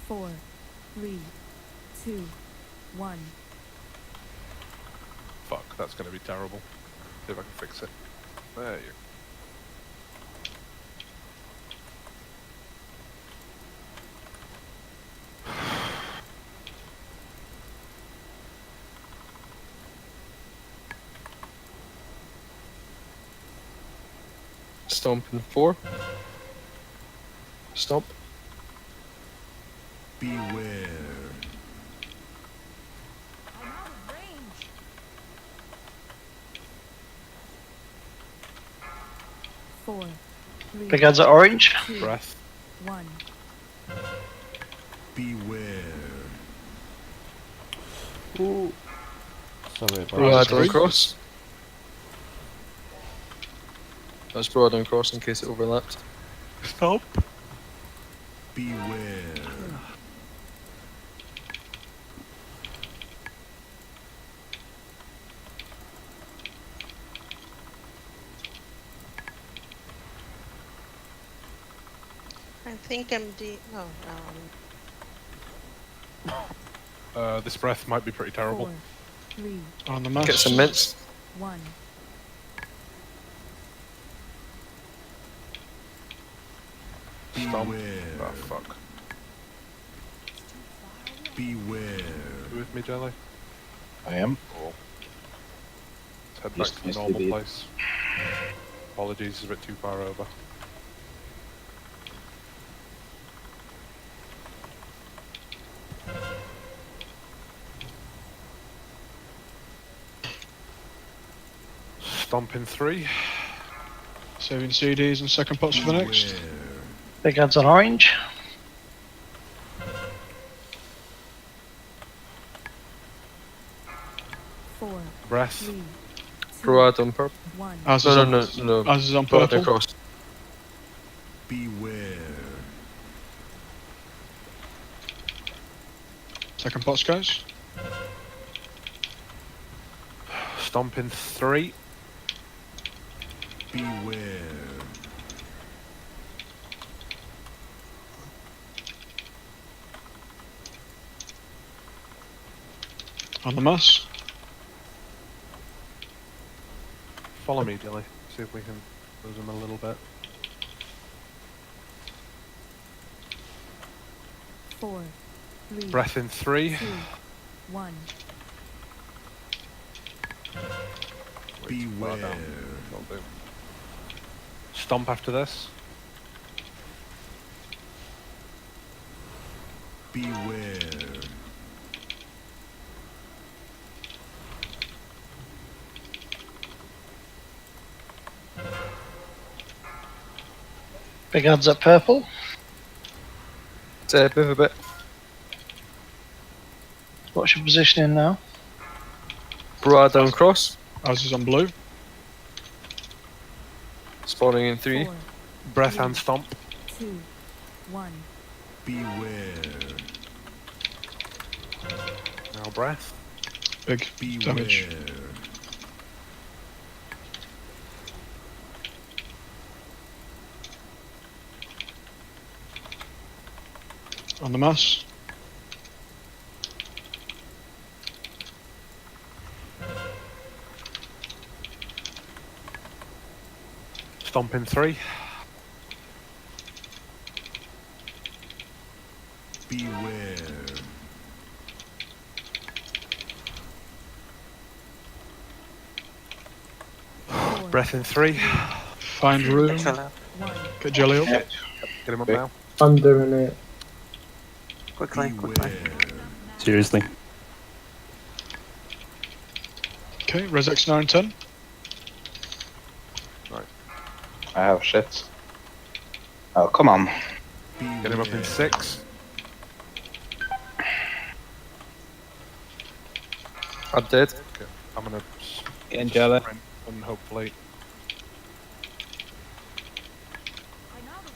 4, 3, 2, 1. Fuck, that's gonna be terrible. See if I can fix it. There you go. Stomp in 4. Stomp. Beware. I'm out of range. 4, 3, Big heads are orange. 2, Breath. 1. Beware. Ooh. Sorry about Broad that. and cross. That's broad and cross in case it overlaps. Stop. Beware. I think I'm This breath might be pretty terrible. 4, 3, On the mass. Get some mints. 1. Stomp. Beware. Oh fuck. Beware. You with me, Jelly? I am. Let's head back Used to to the normal be. place. Apologies, it's a bit too far over. Stomp in 3. Saving CDs and second pots for the next. Beware. Big heads are orange. 4, Breath. 3, 2, Broad on purple. 1. As No, is no, on, no, no. As is on Broad and purple. cross. Beware. Second pots, guys. Stomp in 3. Beware. On the mass. Follow me, Jelly. See if we can lose him a little bit. 4, 3, Breath in 3. 2, 1. Way too far down. Beware. Will do. Stomp after this. Beware. Big heads at purple. Move a bit. What's your positioning now? Broad and cross. As is on blue. Spawning in 3. 4, Breath and stomp. 2, 1. Beware. Now breath. Big Beware. damage. On the mass. Stomp in 3. Beware. Breath in 3. Find room. chill out. 1. Get jelly up. Get him up now. I'm doing it. Quickly. Beware. Seriously. Okay, Res X 9, 10. I have shit. Oh, come on. Get him up in 6. I'm dead. Okay. I'm gonna Getting jelly. sprint and hopefully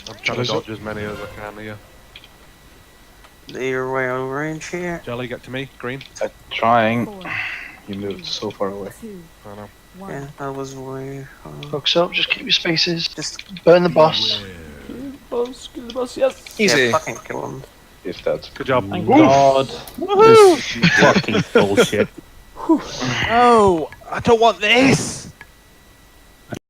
I'm trying to Jelly's up. dodge as many as I can here. You're way out of range here. Jelly, get to me. Green. I'm trying. 4, You moved so far away. 2, I know. 1. Yeah, that was way. Hooks up, just keep your spaces. Just Burn the boss. Beware. Boss, kill the boss, yes! Easy. yeah, fucking kill him. He's dead. Good job. Thank God. This fucking bullshit. Oh, I don't want this.